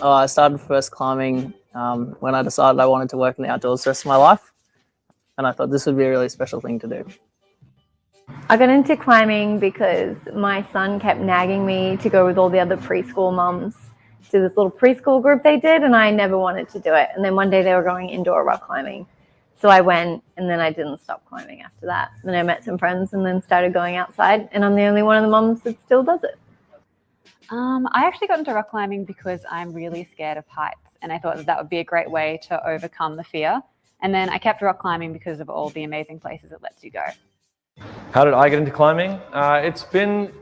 I started first climbing when I decided I wanted to work in the outdoors the rest of my life, and I thought this would be a really special thing to do. I got into climbing because my son kept nagging me to go with all the other preschool mums to this little preschool group they did, and I never wanted to do it. And then one day they were going indoor rock climbing. So I went, and then I didn't stop climbing after that. Then I met some friends and then started going outside, and I'm the only one of the mums that still does it. I actually got into rock climbing because I'm really scared of heights, and I thought that would be a great way to overcome the fear. And then I kept rock climbing because of all the amazing places it lets you go. How did I get into climbing? It's been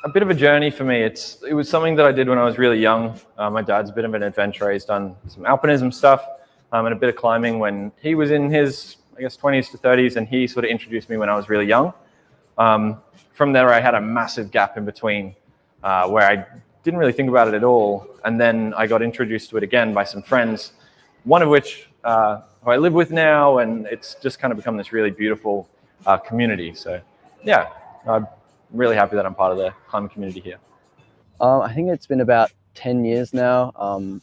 a bit of a journey for me. It was something that I did when I was really young. My dad's a bit of an adventurer. He's done some alpinism stuff and a bit of climbing when he was in his, I guess, 20s to 30s, and he sort of introduced me when I was really young. From there, I had a massive gap in between where I didn't really think about it at all. And then I got introduced to it again by some friends, one of which who I live with now, and it's just kind of become this really beautiful community. So yeah, I'm really happy that I'm part of the climbing community here. I think it's been about 10 years now.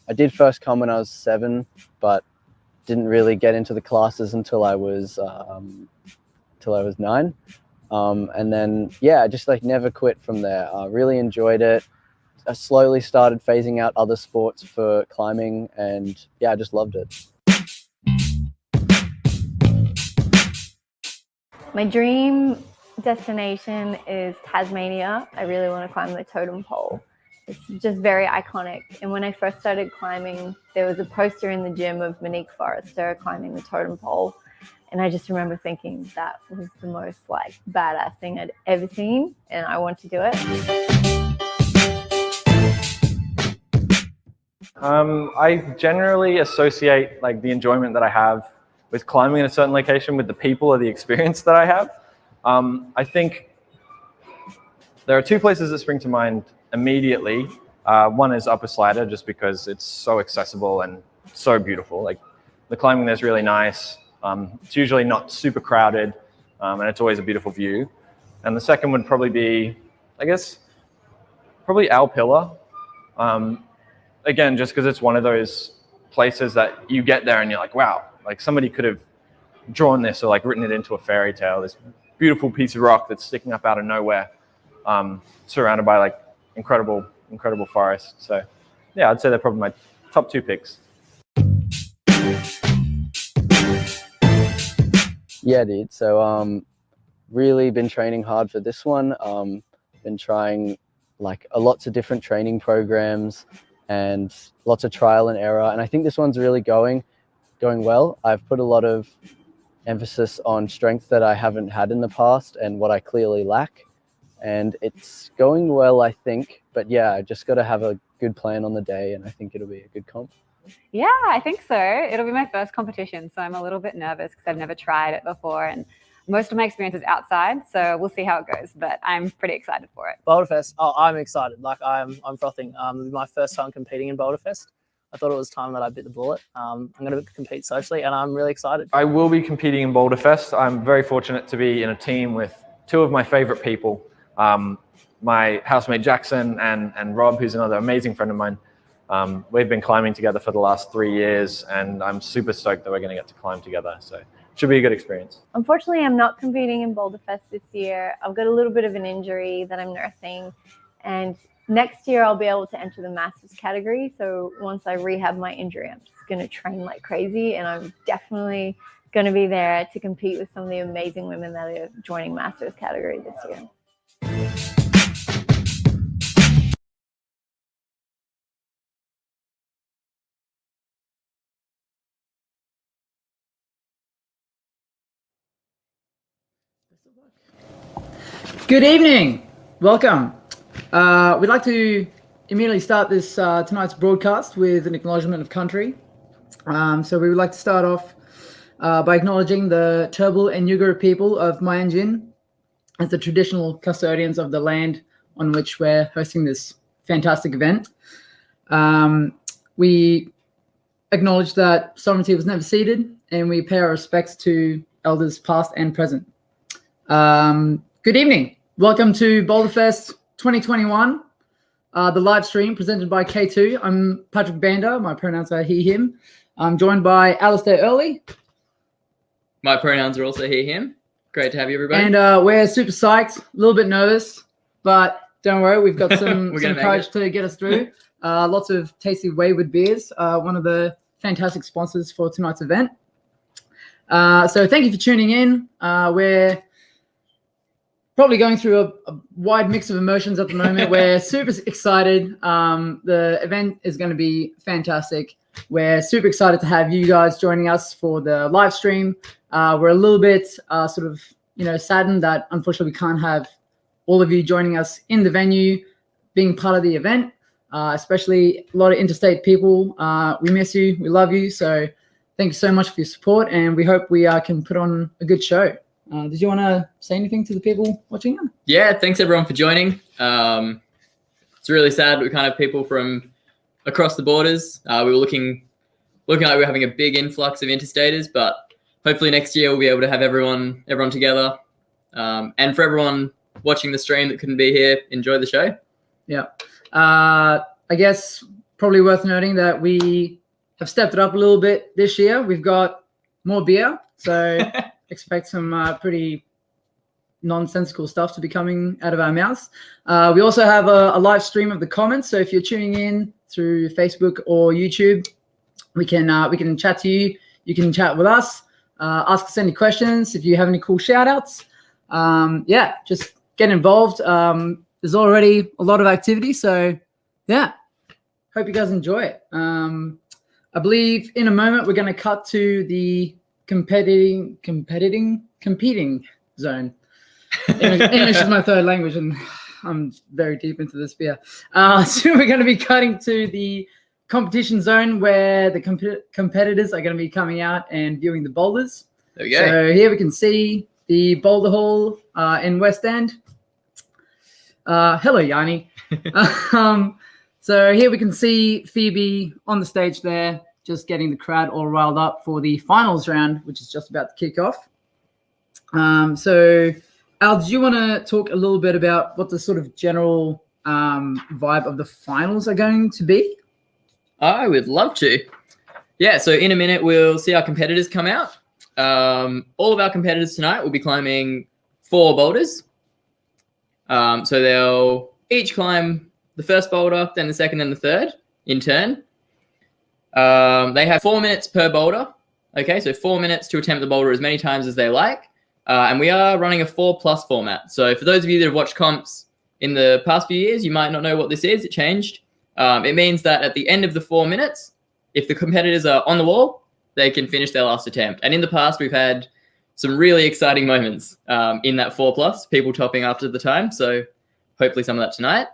I did first come when I was 7, but didn't really get into the classes until I was 9. And then, yeah, I just like never quit from there. I really enjoyed it. I slowly started phasing out other sports for climbing, and yeah, I just loved it. My dream destination is Tasmania. I really want to climb the totem pole. It's just very iconic. And when I first started climbing, there was a poster in the gym of Monique Forrester climbing the totem pole. And I just remember thinking that was the most like badass thing I'd ever seen, and I want to do it. I generally associate like the enjoyment that I have with climbing in a certain location with the people or the experience that I have. I think there are 2 places that spring to mind immediately. One is Upper Slider, just because it's so accessible and so beautiful. Like the climbing there's really nice. It's usually not super crowded, and it's always a beautiful view. And the second would probably be, I guess, probably Alpilla. Again, just because it's one of those places that you get there and you're like, wow, like somebody could have drawn this or like written it into a fairy tale. This beautiful piece of rock that's sticking up out of nowhere, surrounded by like incredible forest. So yeah, I'd say they're probably my top 2 picks. Yeah, dude. So really been training hard for this one. Been trying like lots of different training programs and lots of trial and error. And I think this one's really going well. I've put a lot of emphasis on strength that I haven't had in the past and what I clearly lack. And it's going well, I think. But yeah, I just got to have a good plan on the day, and I think it'll be a good comp. Yeah, I think so. It'll be my first competition, so I'm a little bit nervous because I've never tried it before, and most of my experience is outside, so we'll see how it goes, but I'm pretty excited for it. Boulderfest, oh, I'm excited. Like I'm frothing. My first time competing in Boulderfest. I thought it was time that I bit the bullet. I'm going to compete socially, and I'm really excited. I will be competing in Boulderfest. I'm very fortunate to be in a team with 2 of my favorite people, my housemate Jackson and Rob, who's another amazing friend of mine. We've been climbing together for the last 3 years, and I'm super stoked that we're going to get to climb together. So it should be a good experience. Unfortunately, I'm not competing in Boulderfest this year. I've got a little bit of an injury that I'm nursing, and next year I'll be able to enter the Masters category. So once I rehab my injury, I'm just going to train like crazy, and I'm definitely going to be there to compete with some of the amazing women that are joining Masters category this year. Good evening. Welcome. We'd like to immediately start this tonight's broadcast with an acknowledgement of country. So we would like to start off by acknowledging the Turrbal and Yugara people of Myanjin as the traditional custodians of the land on which we're hosting this fantastic event. We acknowledge that sovereignty was never ceded, and we pay our respects to elders past and present. Good evening. Welcome to Boulderfest 2021, the live stream presented by K2. I'm Patrick Bander. My pronouns are he, him. I'm joined by Alistair Early. My pronouns are also he, him. Great to have you, everybody. And we're super psyched, a little bit nervous, but don't worry, we've got some courage to get us through. Lots of tasty Wayward beers, one of the fantastic sponsors for tonight's event. So thank you for tuning in. We're probably going through a wide mix of emotions at the moment. We're super excited. The event is going to be fantastic. We're super excited to have you guys joining us for the live stream. We're a little bit saddened that unfortunately we can't have all of you joining us in the venue, being part of the event, especially a lot of interstate people. We miss you. We love you. So thank you so much for your support, and we hope we can put on a good show. Did you want to say anything to the people watching? Yeah, thanks everyone for joining. It's really sad we can't have people from across the borders. We were looking like we were having a big influx of interstaters, but hopefully next year we'll be able to have everyone together. And for everyone watching the stream that couldn't be here, enjoy the show. Yeah. I guess probably worth noting that we have stepped it up a little bit this year. We've got more beer, so expect some pretty nonsensical stuff to be coming out of our mouths. We also have a live stream of the comments, so if you're tuning in through Facebook or YouTube, we can chat to you. You can chat with us, ask us any questions if you have any cool shout outs. Yeah, just get involved. There's already a lot of activity, so yeah, hope you guys enjoy it. I believe in a moment we're going to cut to the competing zone. English is my third language, and I'm very deep into this beer. So we're going to be cutting to the competition zone where the competitors are going to be coming out and viewing the boulders. There we go. So here we can see the boulder hall in West End. Hello, Yanni. So here we can see Phoebe on the stage there, just getting the crowd all riled up for the finals round, which is just about to kick off. So Al, do you want to talk a little bit about what the sort of general vibe of the finals are going to be? I would love to. Yeah, so in a minute we'll see our competitors come out. All of our competitors tonight will be climbing 4 boulders. So they'll each climb the first boulder, then the second and the third in turn. They have 4 minutes per boulder. Okay, so 4 minutes to attempt the boulder as many times as they like. And we are running a 4+ format. So for those of you that have watched comps in the past few years, you might not know what this is. It changed. It means that at the end of the 4 minutes, if the competitors are on the wall, they can finish their last attempt. And in the past, we've had some really exciting moments in that 4+, people topping after the time. So hopefully some of that tonight.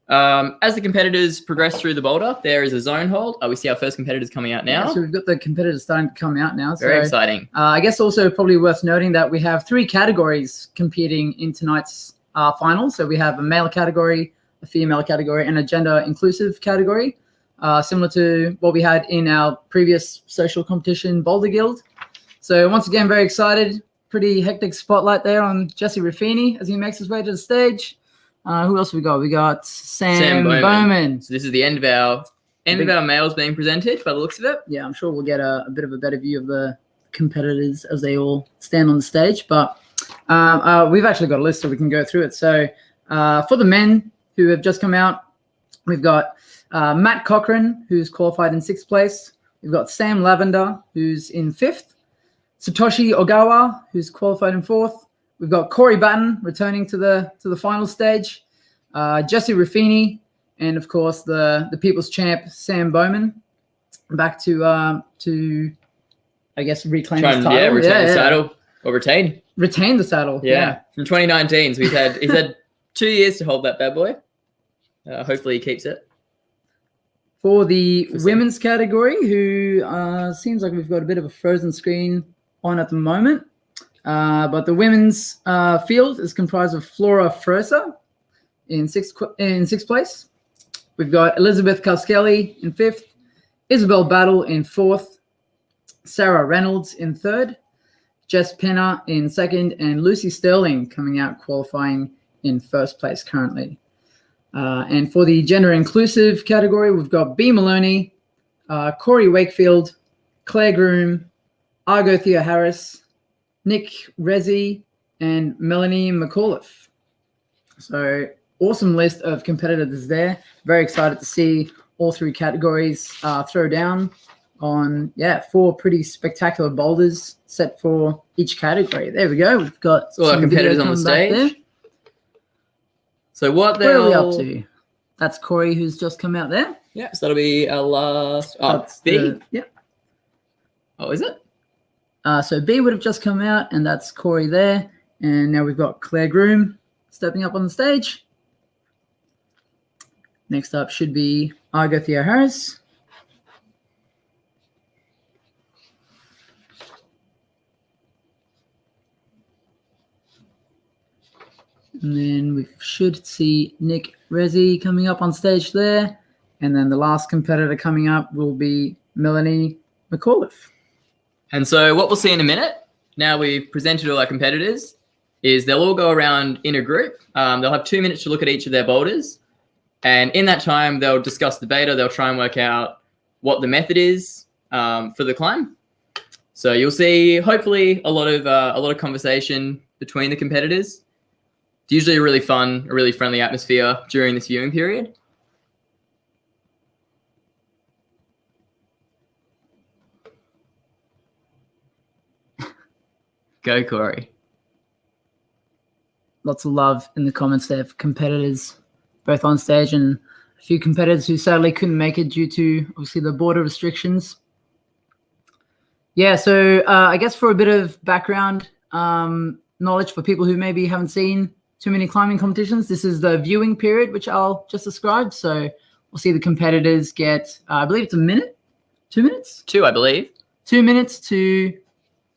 As the competitors progress through the boulder, there is a zone hold. We see our first competitors coming out now. Yeah, so we've got the competitors starting to come out now. Very exciting. I guess also probably worth noting that we have 3 categories competing in tonight's finals. So we have a male category, a female category, and a gender inclusive category, similar to what we had in our previous social competition, Boulder Guild. So once again, very excited. Pretty hectic spotlight there on Jesse Ruffini as he makes his way to the stage. Who else we got? We got Sam Bowman. So this is the end of our end of our males being presented by the looks of it. Yeah, I'm sure we'll get a bit of a better view of the competitors as they all stand on the stage. But we've actually got a list so we can go through it. So for the men who have just come out, we've got Matt Cochran, who's qualified in 6th place. We've got Sam Lavender, who's in 5th. Satoshi Ogawa, who's qualified in 4th. We've got Corey Batten returning to the final stage. Jesse Ruffini, and of course the People's Champ Sam Bowman, back to I guess reclaim his title. Yeah, retain the title or retain the title. Yeah, from 2019. So he's had 2 years to hold that bad boy. Hopefully he keeps it. For the women's category, who seems like we've got a bit of a frozen screen on at the moment. But the women's field is comprised of Flora Frosa in sixth place. We've got Elizabeth Kaskeli in 5th, Isabel Battle in 4th, Sarah Reynolds in 3rd, Jess Penner in 2nd, and Lucy Sterling coming out qualifying in 1st place currently. And for the gender inclusive category, we've got B. Maloney, Corey Wakefield, Claire Groom, Argo Thea Harris, Nick Rezi, and Melanie McAuliffe. So awesome list of competitors there. Very excited to see all 3 categories throw down on 4 pretty spectacular boulders set for each category. There we go. We've got all our competitors on the stage. So what are we up to? That's Corey, who's just come out there. Yeah, so that'll be our last. Oh, B. Oh, is it? So B would have just come out, and that's Corey there. And now we've got Claire Groom stepping up on the stage. Next up should be Argo Thea Harris. And then we should see Nick Rezi coming up on stage there. And then the last competitor coming up will be Melanie McAuliffe. And so what we'll see in a minute, now we've presented all our competitors, is they'll all go around in a group. They'll have 2 minutes to look at each of their boulders. And in that time, they'll discuss the beta. They'll try and work out what the method is for the climb. So you'll see, hopefully, a lot of conversation between the competitors. It's usually a really fun, a really friendly atmosphere during this viewing period. Go, Corey. Lots of love in the comments there for competitors, both on stage and a few competitors who sadly couldn't make it due to, obviously, the border restrictions. Yeah, so I guess for a bit of background knowledge for people who maybe haven't seen too many climbing competitions, this is the viewing period, which I'll just describe. So we'll see the competitors get, I believe it's a minute, 2 minutes? 2, I believe. 2 minutes to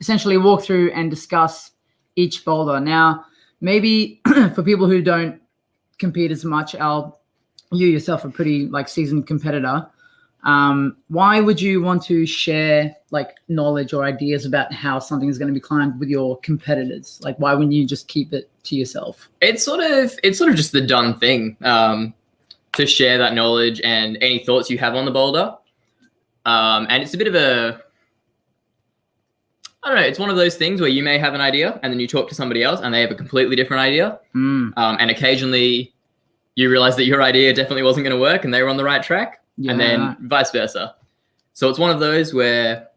essentially walk through and discuss each boulder. Now, maybe for people who don't compete as much, you yourself are a pretty seasoned competitor. Why would you want to share knowledge or ideas about how something is going to be climbed with your competitors? Why wouldn't you just keep it to yourself? It's sort of just the done thing to share that knowledge and any thoughts you have on the boulder. And it's a bit of a, I don't know, it's one of those things where you may have an idea and then you talk to somebody else and they have a completely different idea. And occasionally you realize that your idea definitely wasn't going to work and they were on the right track. Yeah, and then vice versa. So it's one of those where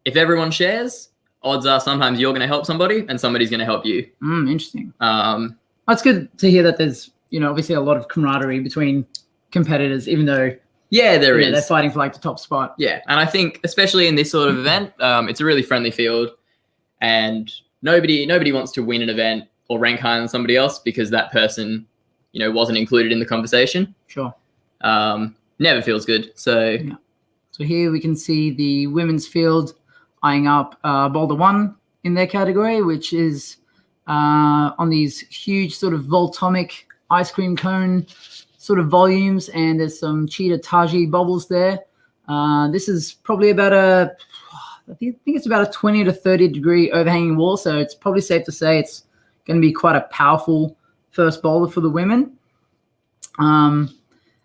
if everyone shares, odds are sometimes you're going to help somebody and somebody's going to help you. Interesting. That's good to hear that there's, obviously a lot of camaraderie between competitors, even though there is. They're fighting for the top spot. Yeah, and I think especially in this sort of event, it's a really friendly field, and nobody wants to win an event or rank higher than somebody else because that person, wasn't included in the conversation. Sure. Never feels good. So here we can see the women's field eyeing up Boulder 1 in their category, which is on these huge sort of voltomic ice cream cone sort of volumes, and there's some cheetah taji bubbles there. This is probably about I think it's about a 20 to 30 degree overhanging wall, so it's probably safe to say it's going to be quite a powerful first boulder for the women.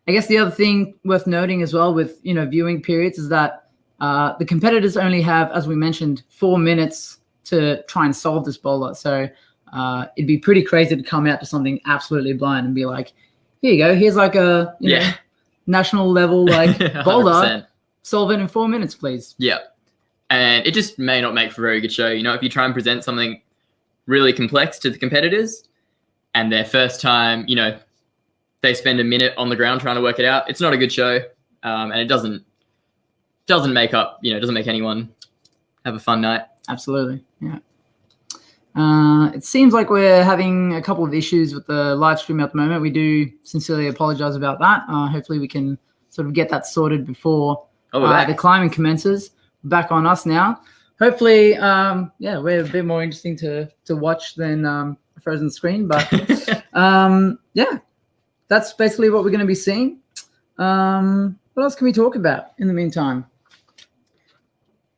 I guess the other thing worth noting as well with, viewing periods is that the competitors only have, as we mentioned, 4 minutes to try and solve this boulder. So it'd be pretty crazy to come out to something absolutely blind and be like, here you go, here's like a national level like boulder. 100%. Solve it in 4 minutes, please. Yeah. And it just may not make for a very good show. If you try and present something really complex to the competitors and their first time, they spend a minute on the ground trying to work it out, it's not a good show. And it doesn't make doesn't make anyone have a fun night. Absolutely. Yeah. It seems like we're having a couple of issues with the live stream at the moment. We do sincerely apologize about that. Hopefully we can sort of get that sorted before the climbing commences. Back on us now. Hopefully, we're a bit more interesting to watch than a frozen screen. But that's basically what we're going to be seeing. What else can we talk about in the meantime?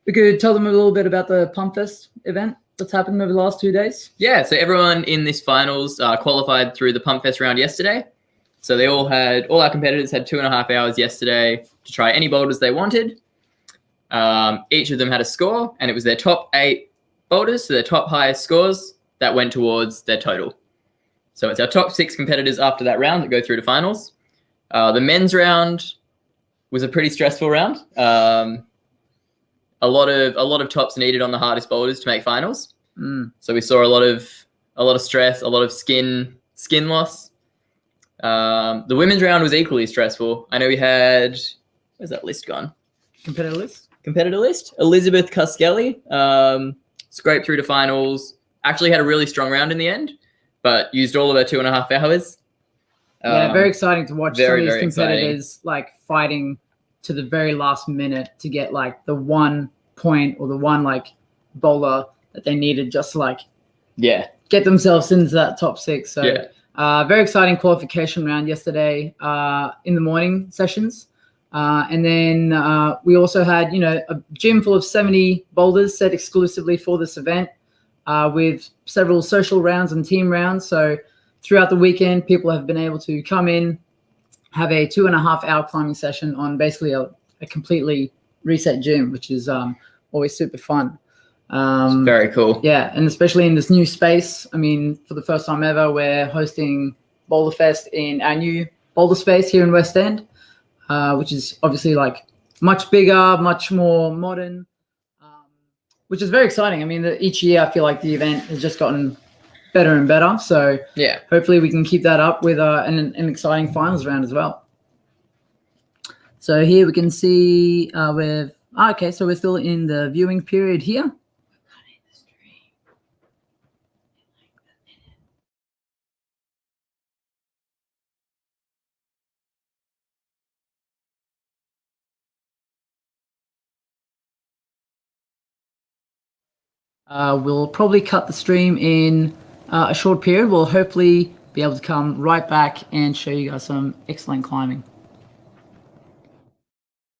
We could tell them a little bit about the Boulderfest event that's happened over the last 2 days. Yeah, so everyone in this finals qualified through the Boulderfest round yesterday. So all our competitors had 2.5 hours yesterday to try any boulders they wanted. Each of them had a score, and it was their top 8 boulders, so their top highest scores that went towards their total. So it's our top 6 competitors after that round that go through to finals. The men's round was a pretty stressful round. A lot of tops needed on the hardest boulders to make finals. So we saw a lot of stress, a lot of skin loss. The women's round was equally stressful. I know we had, where's that list gone? Competitor list. Elizabeth Cuskelly scraped through to finals. Actually had a really strong round in the end, but used all of her 2.5 hours. Very exciting to watch some of these competitors like fighting to the very last minute to get like the 1 point or the one like boulder that they needed just to like get themselves into that top 6. So very exciting qualification round yesterday in the morning sessions. And then we also had, a gym full of 70 boulders set exclusively for this event with several social rounds and team rounds. So throughout the weekend, people have been able to come in, have a 2.5 hour climbing session on basically a completely reset gym, which is always super fun. Very cool. Yeah, and especially in this new space. I mean, for the first time ever, we're hosting Boulderfest in our new boulder space here in West End. Which is obviously like much bigger, much more modern, which is very exciting. I mean, each year I feel like the event has just gotten better and better. So hopefully we can keep that up with an exciting finals round as well. So here we can see so we're still in the viewing period here. We'll probably cut the stream in a short period. We'll hopefully be able to come right back and show you guys some excellent climbing.